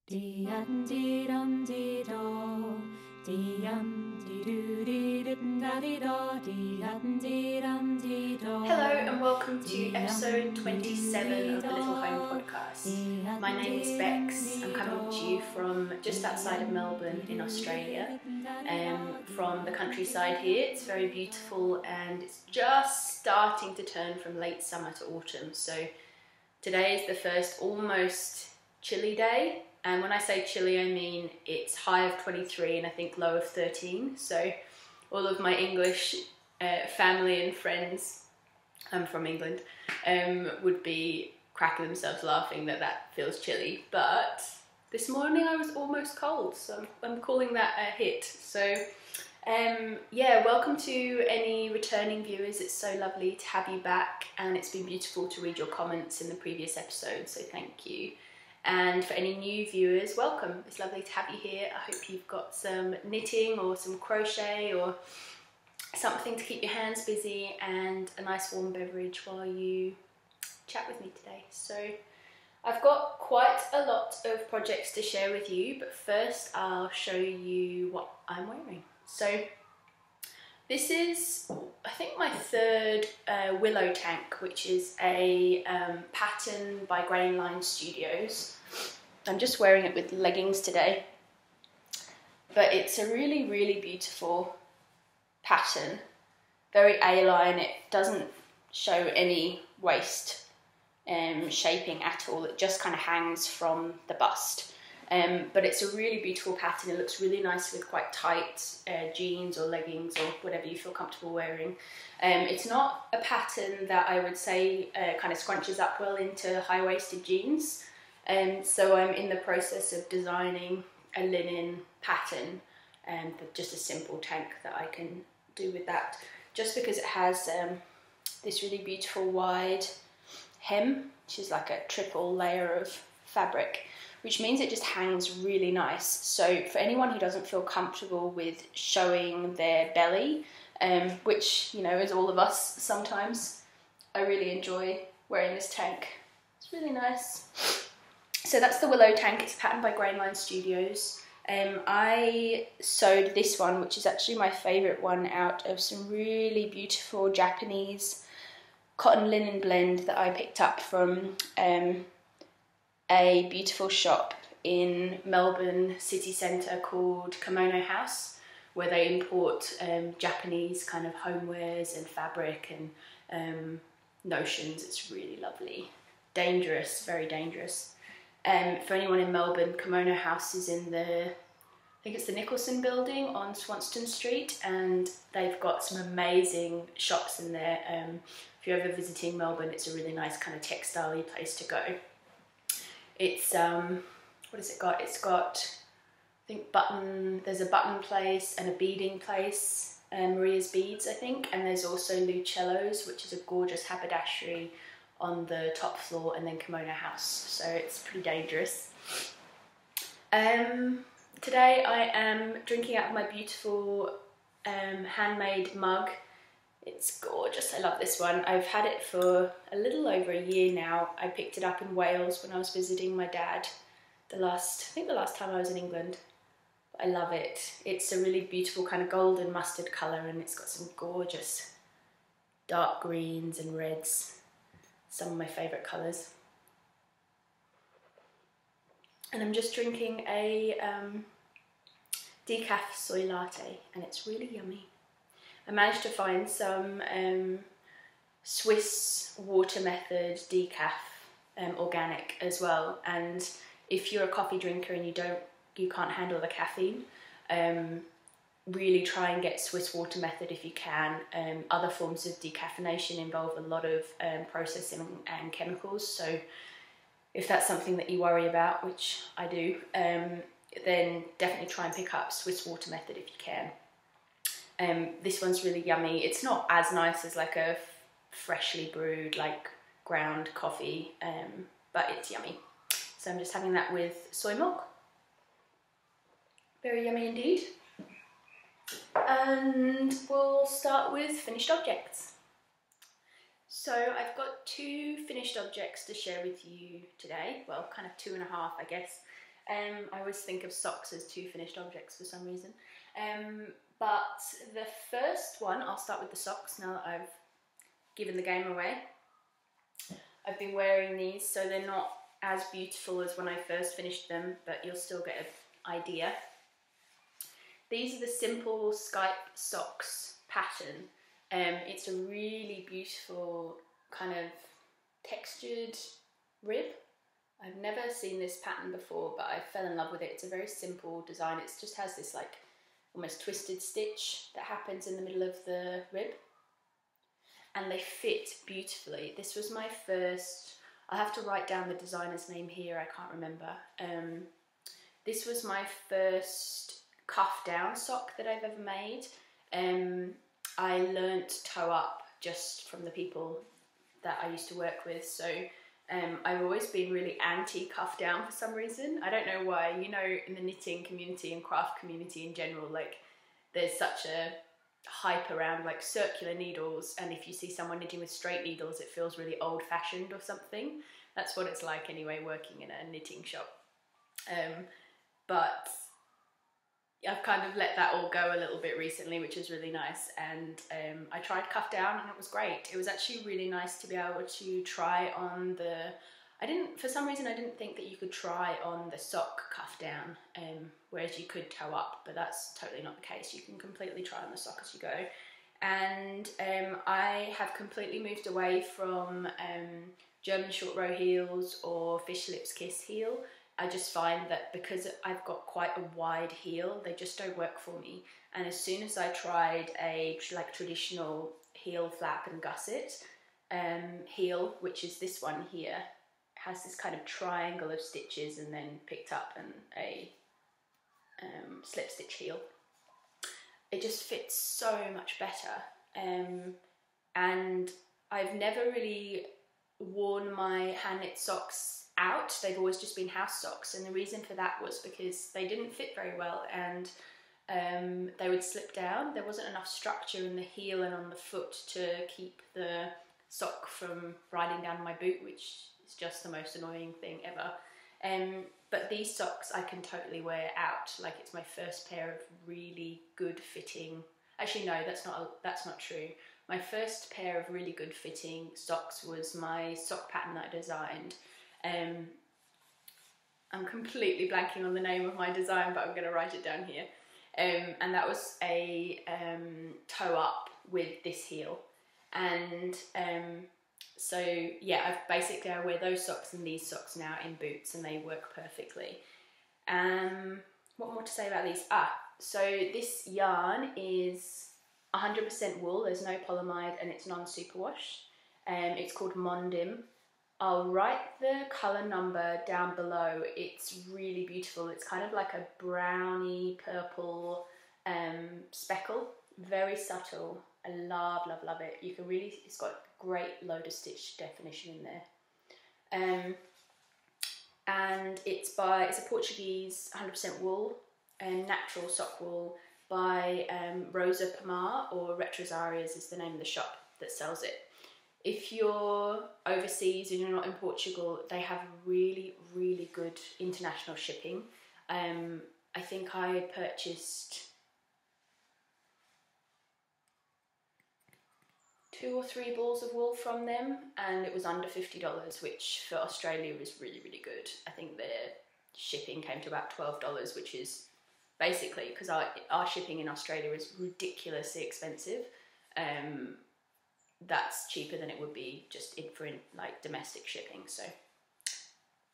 Hello and welcome to episode 27 of the Little Home Podcast. My name is Bex. I'm coming to you from just outside of Melbourne in Australia. From the countryside here. It's very beautiful and it's just starting to turn from late summer to autumn. So today is the first almost chilly day. And when I say chilly, I mean it's high of 23 and I think low of 13. So all of my English family and friends, I'm from England, would be cracking themselves laughing that feels chilly. But this morning I was almost cold, so I'm calling that a hit. So yeah, welcome to any returning viewers. It's so lovely to have you back, and it's been beautiful to read your comments in the previous episode, so thank you. And for any new viewers, welcome. It's lovely to have you here. I hope you've got some knitting or some crochet or something to keep your hands busy and a nice warm beverage while you chat with me today. So I've got quite a lot of projects to share with you, but first I'll show you what I'm wearing. So this is, I think, my third Willow tank, which is a pattern by Grainline Studios. I'm just wearing it with leggings today, but it's a really, really beautiful pattern. Very A-line, it doesn't show any waist shaping at all. It just kind of hangs from the bust. But it's a really beautiful pattern. It looks really nice with quite tight jeans or leggings or whatever you feel comfortable wearing. It's not a pattern that I would say kind of scrunches up well into high-waisted jeans. So I'm in the process of designing a linen pattern, but just a simple tank that I can do with that. Just because it has this really beautiful wide hem, which is like a triple layer of fabric, which means it just hangs really nice. So for anyone who doesn't feel comfortable with showing their belly, which, you know, is all of us sometimes, I really enjoy wearing this tank. It's really nice. So that's the Willow tank. It's patterned by Grainline Studios. I sewed this one, which is actually my favourite one, out of some really beautiful Japanese cotton linen blend that I picked up from a beautiful shop in Melbourne city centre called Kimono House, where they import Japanese kind of homewares and fabric and notions. It's really lovely. Dangerous, very dangerous. For anyone in Melbourne, Kimono House is in the, I think it's the Nicholson building on Swanston Street, and they've got some amazing shops in there. If you're ever visiting Melbourne, it's a really nice kind of textile-y place to go. It's, what has it got? It's got, I think, there's a button place and a beading place, Maria's Beads, I think, and there's also Lucello's, which is a gorgeous haberdashery on the top floor, and then Kimono House, so it's pretty dangerous. Today I am drinking out of my beautiful handmade mug. It's gorgeous, I love this one. I've had it for a little over a year now. I picked it up in Wales when I was visiting my dad I think the last time I was in England. I love it. It's a really beautiful kind of golden mustard colour, and it's got some gorgeous dark greens and reds. Some of my favourite colours. And I'm just drinking a decaf soy latte, and it's really yummy. I managed to find some Swiss water method decaf organic as well, and if you're a coffee drinker and you can't handle the caffeine, really try and get Swiss water method if you can. Other forms of decaffeination involve a lot of processing and chemicals, so if that's something that you worry about, which I do, then definitely try and pick up Swiss water method if you can. This one's really yummy. It's not as nice as like a freshly brewed, like ground coffee, but it's yummy. So I'm just having that with soy milk. Very yummy indeed. And we'll start with finished objects. So I've got two finished objects to share with you today. Well, kind of 2.5, I guess. I always think of socks as two finished objects for some reason. But the first one, I'll start with the socks now that I've given the game away. I've been wearing these, so they're not as beautiful as when I first finished them, but you'll still get an idea. These are the simple Skype socks pattern. It's a really beautiful kind of textured rib. I've never seen this pattern before, but I fell in love with it. It's a very simple design. It just has this like almost twisted stitch that happens in the middle of the rib. And they fit beautifully. This was my first, I'll have to write down the designer's name here, I can't remember. This was my first cuff down sock that I've ever made. I learnt toe up just from the people that I used to work with, so I've always been really anti cuff down for some reason. I don't know why. You know, in the knitting community and craft community in general, like there's such a hype around like circular needles, and if you see someone knitting with straight needles it feels really old-fashioned or something. That's what it's like anyway, working in a knitting shop. But I've kind of let that all go a little bit recently, which is really nice, and I tried cuff down and it was great. It was actually really nice to be able to try on the, for some reason I didn't think that you could try on the sock cuff down, whereas you could toe up, but that's totally not the case. You can completely try on the sock as you go. And I have completely moved away from German short row heels or fish lips kiss heel. I just find that because I've got quite a wide heel, they just don't work for me. And as soon as I tried a like traditional heel flap and gusset heel, which is this one here, has this kind of triangle of stitches and then picked up and a slip stitch heel. It just fits so much better. And I've never really worn my hand knit socks out. They've always just been house socks, and the reason for that was because they didn't fit very well, and they would slip down. There wasn't enough structure in the heel and on the foot to keep the sock from riding down my boot, which is just the most annoying thing ever. But these socks I can totally wear out. Like, it's my first pair of really good fitting, actually no, that's not true. My first pair of really good fitting socks was my sock pattern that I designed. I'm completely blanking on the name of my design, but I'm going to write it down here. And that was a toe up with this heel. And so yeah, I wear those socks and these socks now in boots, and they work perfectly. What more to say about these? So this yarn is 100% wool, there's no polyamide, and it's non-superwash. It's called Mondim. I'll write the colour number down below. It's really beautiful. It's kind of like a browny purple speckle, very subtle. I love, love, love it. You can really, it's got great load of stitch definition in there. And it's a Portuguese 100% wool, natural sock wool by Rosa Pomar, or Retrosarias is the name of the shop that sells it. If you're overseas and you're not in Portugal, they have really, really good international shipping. I think I purchased 2 or 3 balls of wool from them, and it was under $50, which for Australia was really, really good. I think their shipping came to about $12, which is basically, because our shipping in Australia is ridiculously expensive. That's cheaper than it would be just for like domestic shipping. So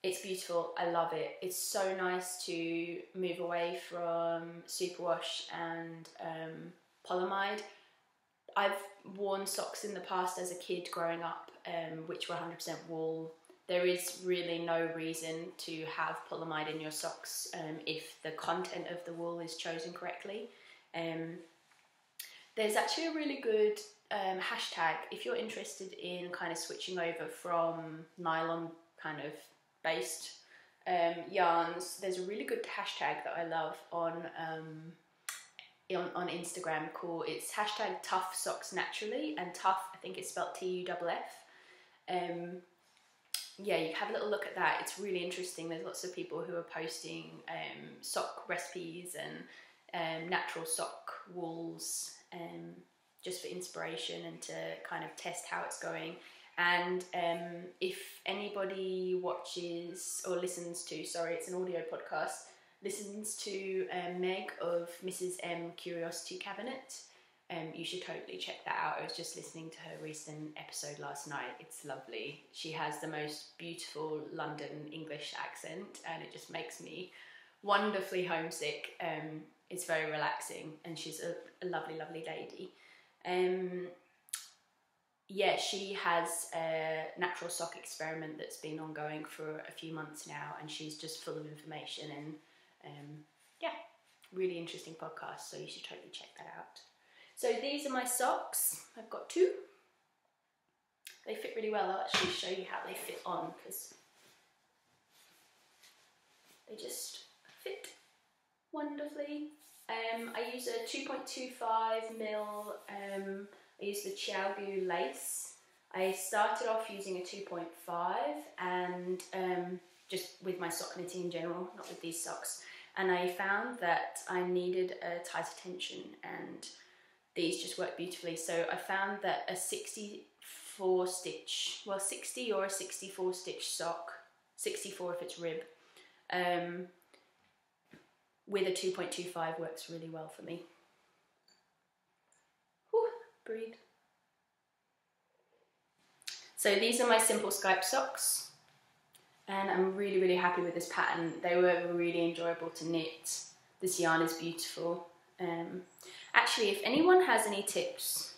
it's beautiful. I love it. It's so nice to move away from superwash and polyamide. I've worn socks in the past as a kid growing up, which were 100% wool. There is really no reason to have polyamide in your socks if the content of the wool is chosen correctly. There's actually a really good hashtag if you're interested in kind of switching over from nylon kind of based yarns. There's a really good hashtag that I love on Instagram it's hashtag tough socks naturally, and tough, I think it's spelled TUFF. yeah, you have a little look at that. It's really interesting. There's lots of people who are posting sock recipes and natural sock wools just for inspiration and to kind of test how it's going. And if anybody watches or listens to, sorry, it's an audio podcast, listens to Meg of Mrs. M Curiosity Cabinet, you should totally check that out. I was just listening to her recent episode last night. It's lovely. She has the most beautiful London English accent, and it just makes me wonderfully homesick. It's very relaxing, and she's a lovely, lovely lady. Yeah, she has a natural sock experiment that's been ongoing for a few months now, and she's just full of information, and yeah, really interesting podcast, so you should totally check that out. So these are my socks. I've got two. They fit really well. I'll actually show you how they fit on, because they just fit wonderfully. I use a 2.25mm, I use the Chiaogu lace. I started off using a 2.5 and just with my sock knitting in general, not with these socks. And I found that I needed a tighter tension, and these just work beautifully. So I found that a 64 stitch, well 60 or a 64 stitch sock, 64 if it's rib, with a 2.25 works really well for me. Whew, breathe. So these are my simple Skype socks, and I'm really, really happy with this pattern. They were really enjoyable to knit. This yarn is beautiful. Actually, if anyone has any tips,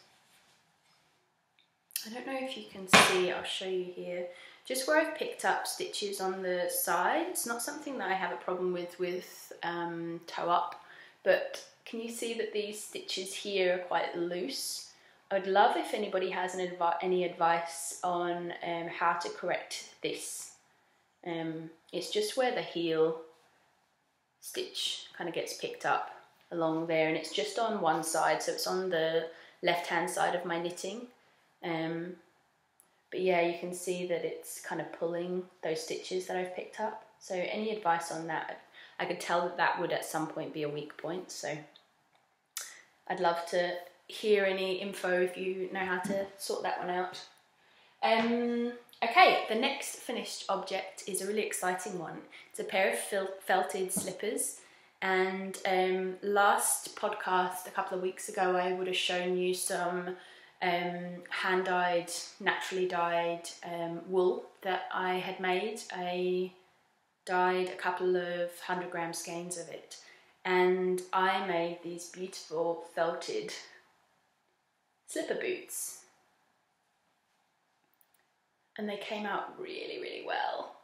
I don't know if you can see, I'll show you here, just where I've picked up stitches on the side. It's not something that I have a problem with toe up, but can you see that these stitches here are quite loose? I would love if anybody has any advice on how to correct this. It's just where the heel stitch kind of gets picked up along there, and it's just on one side, so it's on the left hand side of my knitting. But yeah, you can see that it's kind of pulling those stitches that I've picked up. So any advice on that? I could tell that that would at some point be a weak point, so I'd love to hear any info if you know how to sort that one out. Okay, the next finished object is a really exciting one. It's a pair of felted slippers, and last podcast a couple of weeks ago I would have shown you some hand-dyed, naturally dyed wool that I had made. I dyed a couple of 100-gram skeins of it, and I made these beautiful felted slipper boots, and they came out really, really well.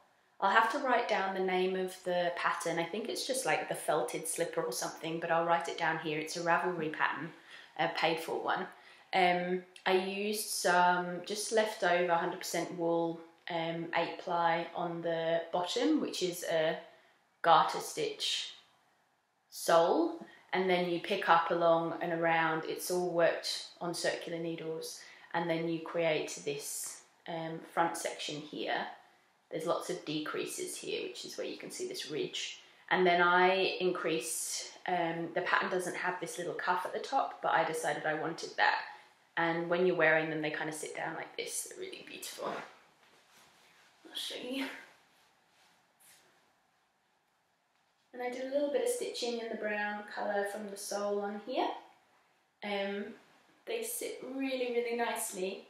I'll have to write down the name of the pattern. I think it's just like the felted slipper or something, but I'll write it down here. It's a Ravelry pattern, a paid for one. I used some just leftover 100% wool 8-ply on the bottom, which is a garter stitch sole, and then you pick up along and around. It's all worked on circular needles, and then you create this front section here. There's lots of decreases here, which is where you can see this ridge. And then I increased, the pattern doesn't have this little cuff at the top, but I decided I wanted that. And when you're wearing them, they kind of sit down like this. They're really beautiful. I'll show you. And I did a little bit of stitching in the brown colour from the sole on here. They sit really, really nicely.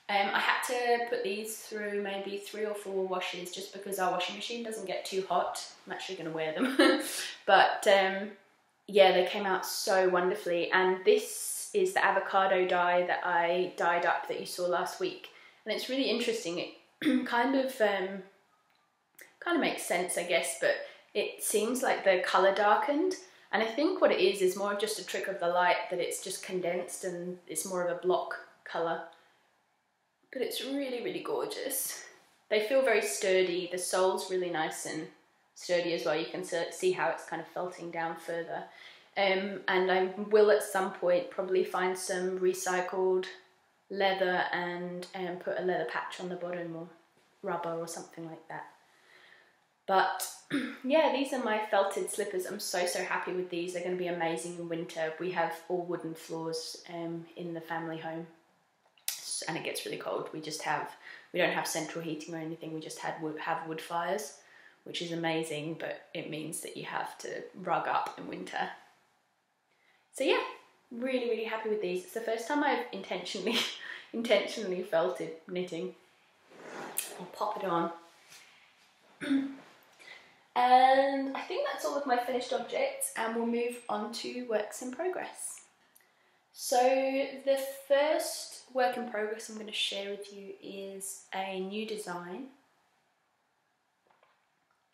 I had to put these through maybe 3 or 4 washes just because our washing machine doesn't get too hot. I'm actually going to wear them. But yeah, they came out so wonderfully. And this is the avocado dye that I dyed up that you saw last week. And it's really interesting. It kind of makes sense, I guess, but it seems like the colour darkened. And I think what it is more just a trick of the light, that it's just condensed and it's more of a block colour. But it's really, really gorgeous. They feel very sturdy. The sole's really nice and sturdy as well. You can see how it's kind of felting down further. And I will at some point probably find some recycled leather and put a leather patch on the bottom, or rubber or something like that. But yeah, these are my felted slippers. I'm so happy with these. They're going to be amazing in winter. We have all wooden floors in the family home, and it gets really cold. We don't have central heating or anything. We just have wood fires, which is amazing, but it means that you have to rug up in winter. So yeah, really happy with these. It's the first time I've intentionally felted knitting. I'll pop it on. And I think that's all of my finished objects, and we'll move on to works in progress. So the first work in progress I'm going to share with you is a new design.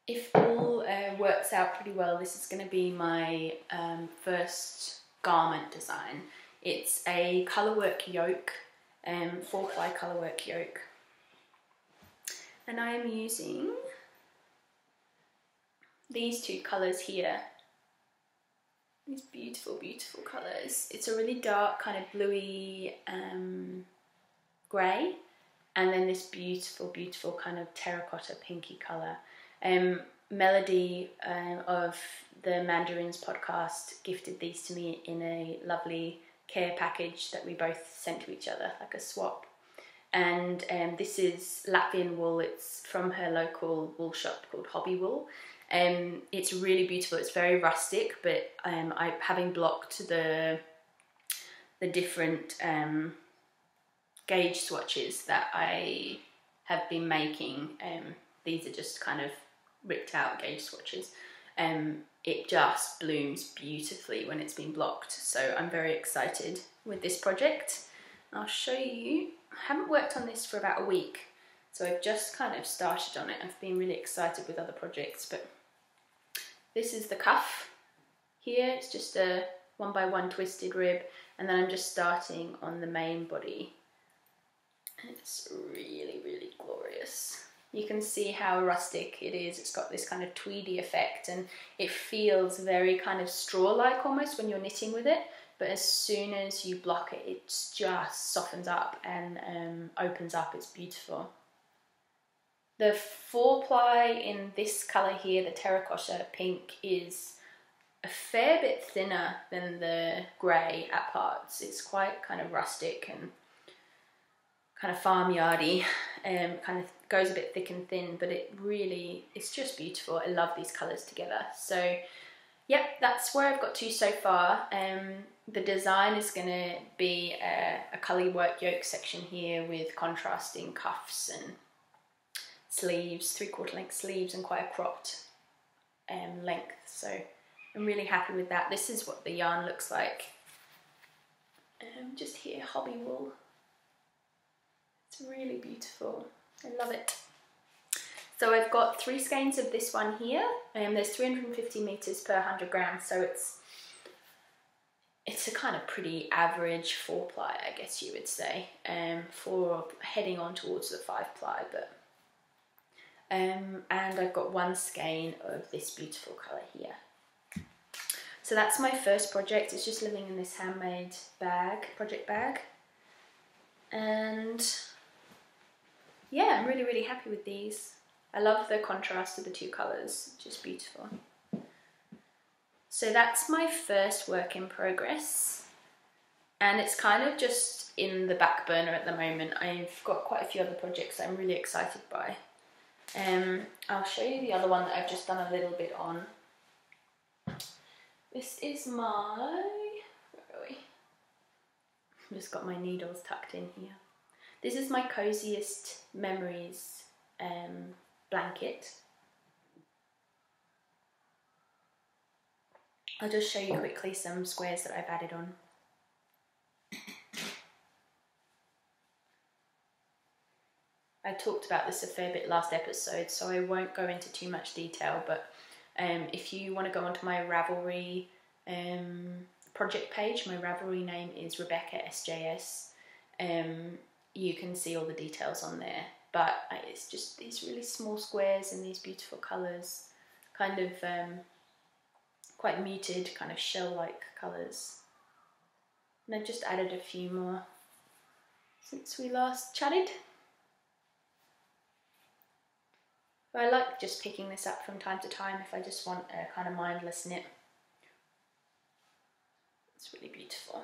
If all works out pretty well, this is going to be my first garment design. It's a colourwork yoke, 4-ply colourwork yoke, and I am using these two colours here. These beautiful colours. It's a really dark kind of bluey grey, and then this beautiful kind of terracotta pinky colour. Melody of the Mandarins podcast gifted these to me in a lovely care package that we both sent to each other, like a swap. And this is Latvian wool. It's from her local wool shop called Hobby Wool. It's really beautiful. It's very rustic, but having blocked the different gauge swatches that I have been making, these are just kind of ripped out gauge swatches. It just blooms beautifully when it's been blocked, so I'm very excited with this project. I'll show you. I haven't worked on this for about a week, so I've just kind of started on it. I've been really excited with other projects, but this is the cuff here. It's just a 1x1 twisted rib, and then I'm just starting on the main body. It's really glorious. You can see how rustic it is. It's got this kind of tweedy effect, and it feels very kind of straw-like almost when you're knitting with it, but as soon as you block it, it just softens up and opens up. It's beautiful. The 4-ply in this colour here, the terracotta pink, is a fair bit thinner than the grey at parts. It's quite kind of rustic and kind of farmyardy, kind of goes a bit thick and thin, but it's just beautiful. I love these colours together. So yep, that's where I've got to so far. The design is going to be a colourwork yoke section here with contrasting cuffs and sleeves, 3/4 length sleeves, and quite a cropped length. So I'm really happy with that. This is what the yarn looks like. Just here, Hobby Wool. It's really beautiful. I love it. So I've got 3 skeins of this one here, and there's 350 meters per 100 grams, so it's a kind of pretty average 4-ply, I guess you would say, for heading on towards the 5-ply. But and I've got 1 skein of this beautiful colour here. So that's my first project. It's just living in this handmade bag, project bag, and yeah, I'm really happy with these. I love the contrast of the 2 colours, just beautiful. So that's my first work in progress, and it's kind of just in the back burner at the moment. I've got quite a few other projects that I'm really excited by. I'll show you the other one that I've just done a little bit on. This is my, where are we? I've just got my needles tucked in here. This is my Cosiest Memories blanket. I'll just show you quickly some squares that I've added on. I talked about this a fair bit last episode, so I won't go into too much detail, but if you want to go onto my Ravelry project page, my Ravelry name is Rebecca SJS. You can see all the details on there, but it's just these really small squares in these beautiful colours, kind of quite muted, kind of shell-like colours. And I've just added a few more since we last chatted. But I like just picking this up from time to time if I just want a kind of mindless knit. It's really beautiful.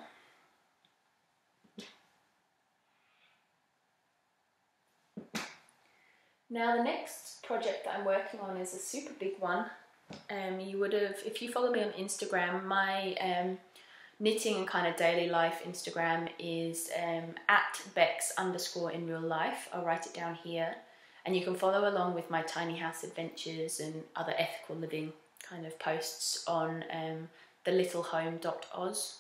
Now the next project that I'm working on is a super big one. You would have, if you follow me on Instagram, my knitting and kind of daily life Instagram is at Bex_in real life. I'll write it down here. And you can follow along with my tiny house adventures and other ethical living kind of posts on thelittlehome.oz.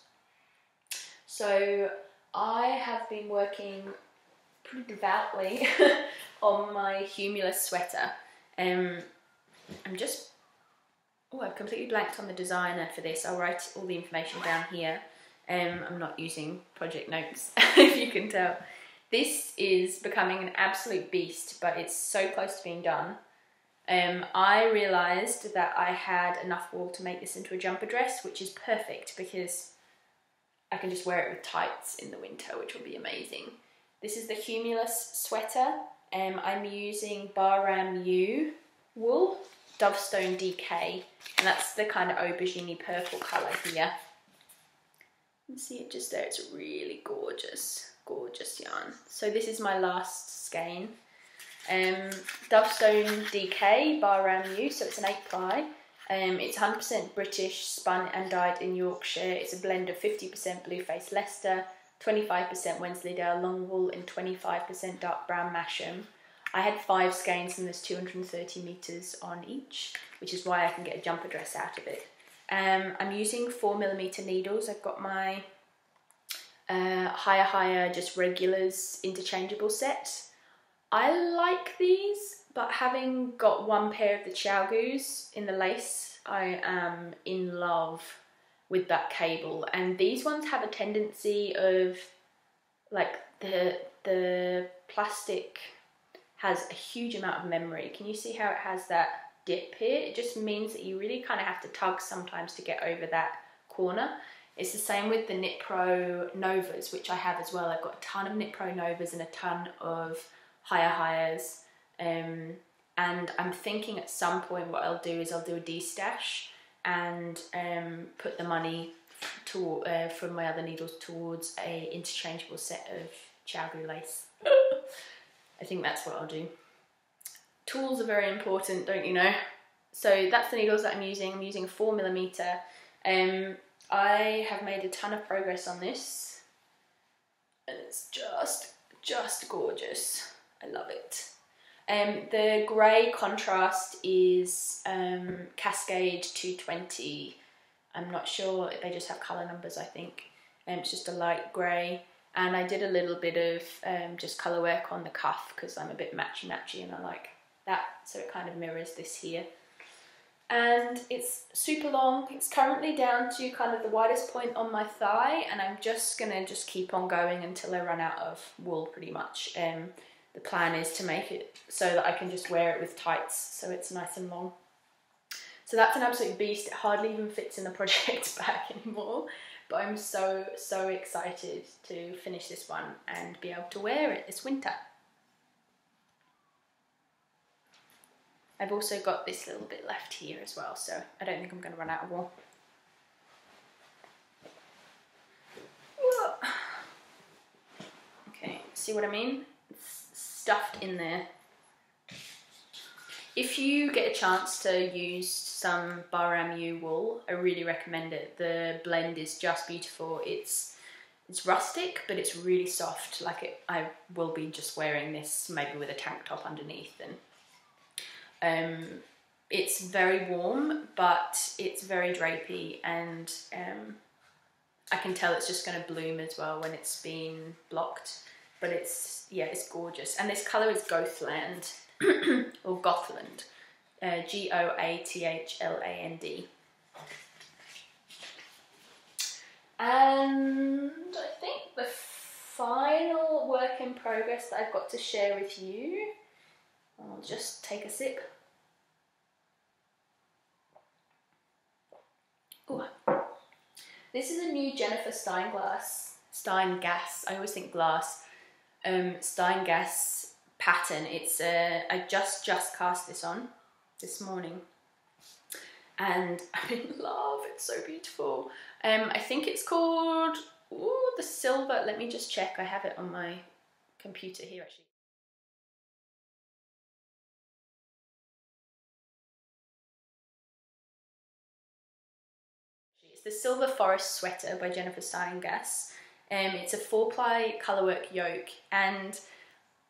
So I have been working pretty devoutly on my Humulus sweater. I've completely blanked on the designer for this. I'll write all the information down here. I'm not using project notes, if you can tell. This is becoming an absolute beast, but it's so close to being done. I realised that I had enough wool to make this into a jumper dress, which is perfect because I can just wear it with tights in the winter, which will be amazing. This is the Humulus sweater. I'm using Bahram U wool, Dovestone DK, and that's the kind of aubergine purple colour here. You can see it just there, it's really gorgeous, gorgeous yarn. So this is my last skein. Dovestone DK, Bahram U, so it's an 8-ply. It's 100% British, spun and dyed in Yorkshire. It's a blend of 50% Blueface Leicester, 25% Wensleydale long wool and 25% dark brown Masham. I had 5 skeins and there's 230 metres on each, which is why I can get a jumper dress out of it. I'm using 4mm needles. I've got my higher just regulars interchangeable set. I like these, but having got one pair of the Chalgoos in the lace, I am in love with that cable. And these ones have a tendency of, like, the plastic has a huge amount of memory. Can you see how it has that dip here? It just means that you really kind of have to tug sometimes to get over that corner. It's the same with the Knit Pro Novas, which I have as well. I've got a ton of Knit Pro Novas and a ton of hires. And I'm thinking at some point what I'll do is I'll do a de-stash and put the money from my other needles towards a interchangeable set of Chalgoo lace. I think that's what I'll do. Tools are very important, don't you know? So that's the needles that I'm using. I'm using 4mm. I have made a ton of progress on this, and it's just gorgeous. I love it. The grey contrast is Cascade 220. I'm not sure, they just have colour numbers, I think. It's just a light grey. And I did a little bit of just colour work on the cuff because I'm a bit matchy and I like that. So it kind of mirrors this here. And it's super long. It's currently down to kind of the widest point on my thigh, and I'm just gonna keep on going until I run out of wool pretty much. The plan is to make it so that I can just wear it with tights so it's nice and long. So that's an absolute beast. It hardly even fits in the project bag anymore. But I'm so excited to finish this one and be able to wear it this winter. I've also got this little bit left here as well, so I don't think I'm going to run out of wool. Okay, see what I mean? It's stuffed in there. If you get a chance to use some Bahram U wool, I really recommend it. The blend is just beautiful. It's rustic, but it's really soft. Like I will be just wearing this maybe with a tank top underneath, and it's very warm, but it's very drapey, and I can tell it's just going to bloom as well when it's been blocked. But it's gorgeous, and this colour is Gothland. Or Gothland, Goathland. And I think the final work in progress that I've got to share with you, I'll just take a sip. Ooh. This is a new Jennifer Steingass, I always think glass, Steingass pattern. It's I just cast this on this morning, and I'm in love. It's so beautiful. I think it's called the silver. Let me just check. I have it on my computer here actually. It's the Silver Forest Sweater by Jennifer Steingass. It's a 4-ply colourwork yoke, and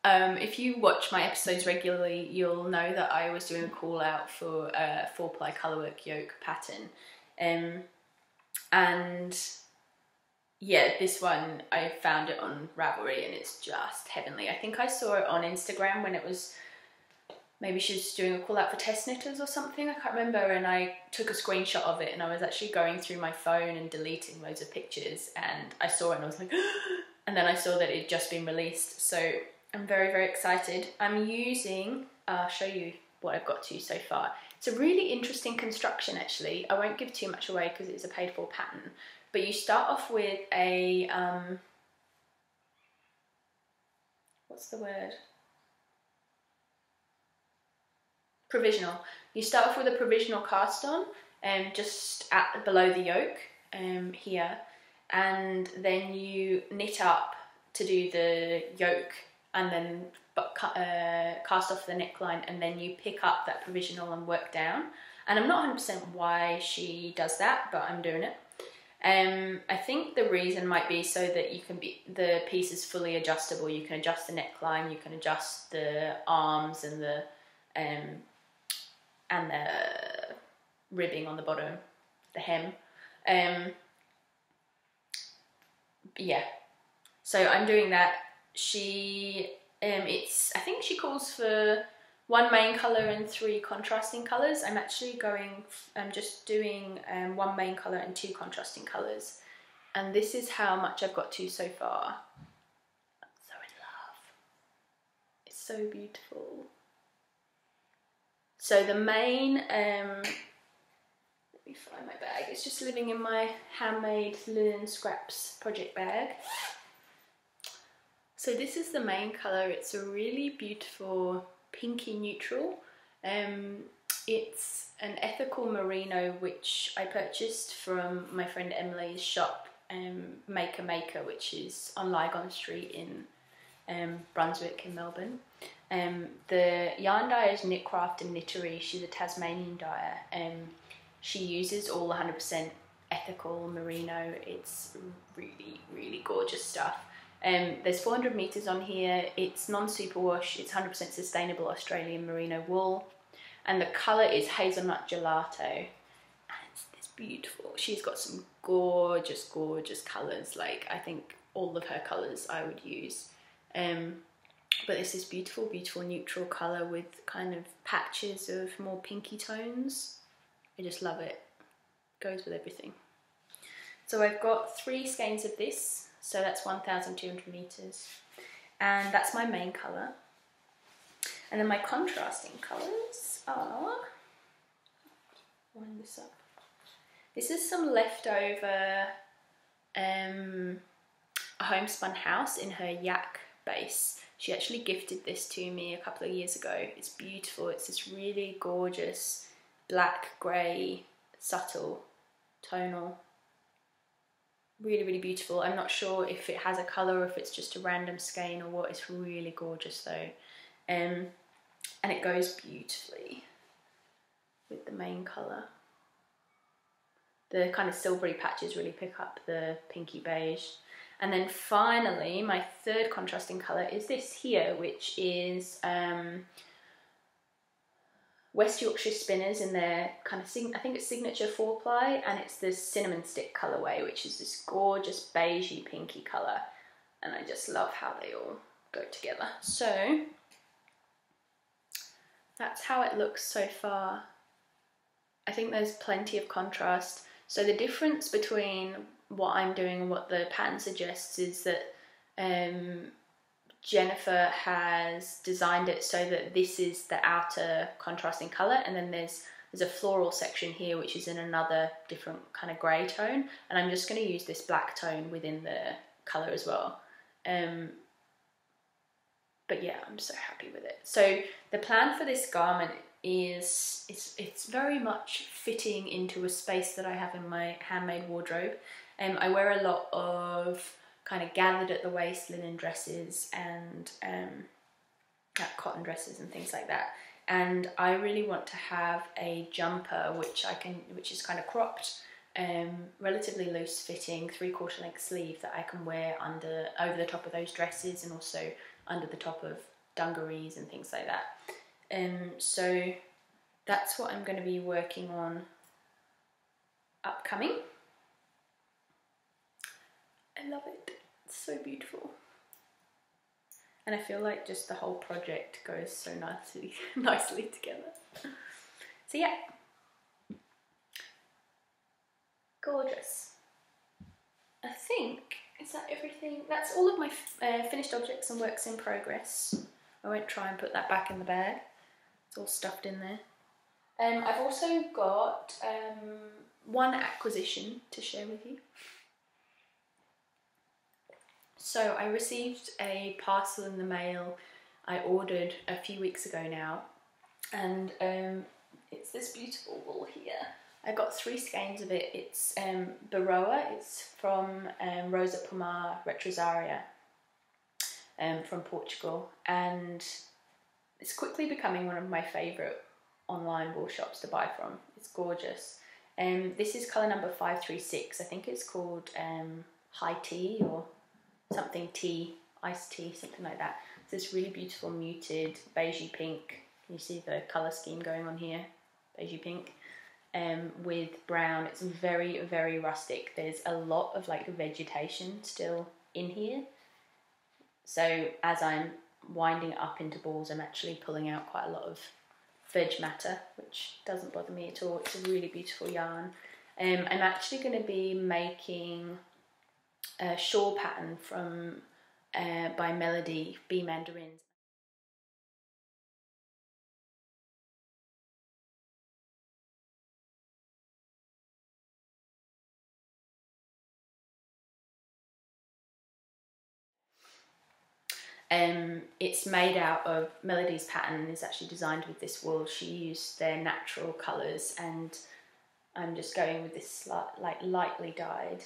if you watch my episodes regularly, you'll know that I was doing a call out for a 4-ply colourwork yoke pattern. And yeah, this one, I found it on Ravelry and it's just heavenly. I think I saw it on Instagram when it was, maybe she was doing a call out for test knitters or something, I can't remember, and I took a screenshot of it and I was actually going through my phone and deleting loads of pictures, and I saw it and I was like, and then I saw that it had just been released, so I'm very, very excited. I'm using, I'll show you what I've got to so far. It's a really interesting construction actually. I won't give too much away because it's a paid for pattern, but you start off with a, what's the word? Provisional. You start off with a provisional cast on, just below the yoke here, and then you knit up to do the yoke, and then cast off the neckline, and then you pick up that provisional and work down. And I'm not 100% why she does that, but I'm doing it. I think the reason might be so that you can be, the piece is fully adjustable. You can adjust the neckline, you can adjust the arms and the ribbing on the bottom, the hem. Yeah, so I'm doing that. She, I think she calls for 1 main colour and 3 contrasting colours. I'm actually just doing 1 main colour and 2 contrasting colours. And this is how much I've got to so far. I'm so in love. It's so beautiful. So the main, let me find my bag. It's just living in my handmade linen scraps project bag. So this is the main colour. It's a really beautiful pinky neutral. It's an ethical merino which I purchased from my friend Emily's shop, Maker, which is on Lygon Street in Brunswick in Melbourne. The yarn dyer is Knitcraft and Knittery. She's a Tasmanian dyer. She uses all 100% ethical merino. It's really, really gorgeous stuff. There's 400 meters on here. It's non-superwash. It's 100% sustainable Australian merino wool, and the color is Hazelnut Gelato, and it's this beautiful. She's got some gorgeous, gorgeous colors. Like, I think all of her colors I would use. But it's this beautiful, beautiful neutral color with kind of patches of more pinky tones. I just love it. Goes with everything. So I've got 3 skeins of this. So that's 1,200 meters, and that's my main color. And then my contrasting colors are, wind this up. This is some leftover homespun house in her yak base. She actually gifted this to me a couple of years ago. It's beautiful. It's this really gorgeous black, grey, subtle, tonal. Really, really beautiful. I'm not sure if it has a colour or if it's just a random skein or what. It's really gorgeous though. And it goes beautifully with the main colour. The kind of silvery patches really pick up the pinky beige. And then finally, my 3rd contrasting colour is this here, which is West Yorkshire Spinners in their kind of, I think it's signature 4-ply, and it's the cinnamon stick colourway, which is this gorgeous beigey pinky colour, and I just love how they all go together. So that's how it looks so far. I think there's plenty of contrast. So the difference between what I'm doing and what the pattern suggests is that Jennifer has designed it so that this is the outer contrasting colour, and then there's a floral section here which is in another different kind of grey tone, and I'm just going to use this black tone within the colour as well. but yeah, I'm so happy with it. So the plan for this garment is it's very much fitting into a space that I have in my handmade wardrobe. I wear a lot of kind of gathered at the waist linen dresses and like cotton dresses and things like that. And I really want to have a jumper which is kind of cropped, relatively loose fitting, 3/4 length sleeve that I can wear over the top of those dresses and also under the top of dungarees and things like that. So that's what I'm going to be working on upcoming. I love it. It's so beautiful. And I feel like just the whole project goes so nicely together. So yeah. Gorgeous. I think, is that everything? That's all of my finished objects and works in progress. I won't try and put that back in the bag. It's all stuffed in there. I've also got one acquisition to share with you. So I received a parcel in the mail I ordered a few weeks ago now, and it's this beautiful wool here. I got 3 skeins of it. It's Beiroa. It's from Rosa, Pomar, Retrosaria, from Portugal, and it's quickly becoming one of my favourite online wool shops to buy from. It's gorgeous. This is colour number 536. I think it's called High Tea or something tea, iced tea, something like that. It's this really beautiful muted beigey pink. Can you see the colour scheme going on here? Beigey pink. With brown. It's very, very rustic. There's a lot of like vegetation still in here. So as I'm winding it up into balls, I'm actually pulling out quite a lot of veg matter, which doesn't bother me at all. It's a really beautiful yarn. I'm actually going to be making a shawl pattern from by Melody Bee Mandarins. It's made out of, Melody's pattern is actually designed with this wool. She used their natural colours, and I'm just going with this like lightly dyed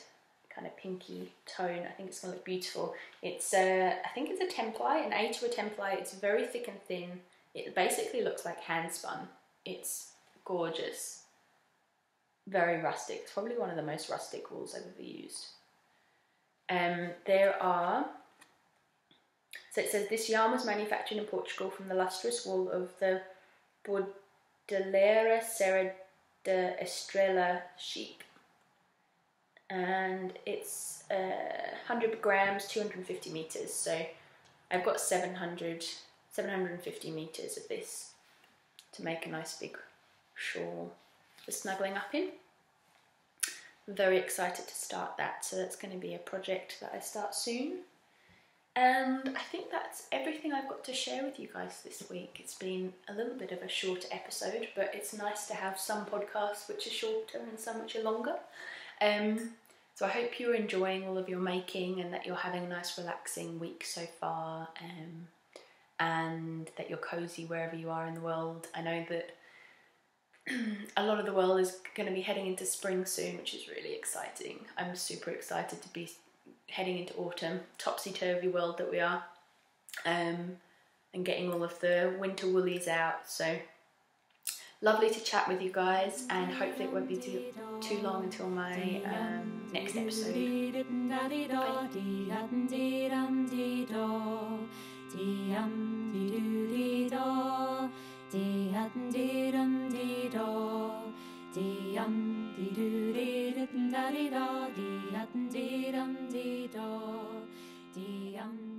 kind of pinky tone. I think it's going to look beautiful. It's I think it's a template, an A to a template. It's very thick and thin. It basically looks like hand spun. It's gorgeous. Very rustic. It's probably one of the most rustic wools I've ever used. So it says, this yarn was manufactured in Portugal from the lustrous wool of the Bordeleira Serra da Estrela sheep. And it's 100 grams, 250 meters. So I've got 750 meters of this to make a nice big shawl for snuggling up in. I'm very excited to start that. So that's going to be a project that I start soon. And I think that's everything I've got to share with you guys this week. It's been a little bit of a shorter episode, but it's nice to have some podcasts which are shorter and some which are longer. So I hope you're enjoying all of your making and that you're having a nice relaxing week so far, and that you're cozy wherever you are in the world. I know that a lot of the world is going to be heading into spring soon, which is really exciting. I'm super excited to be heading into autumn, topsy-turvy world that we are, and getting all of the winter woolies out. So lovely to chat with you guys, and hopefully it won't be too long until my next episode. Bye.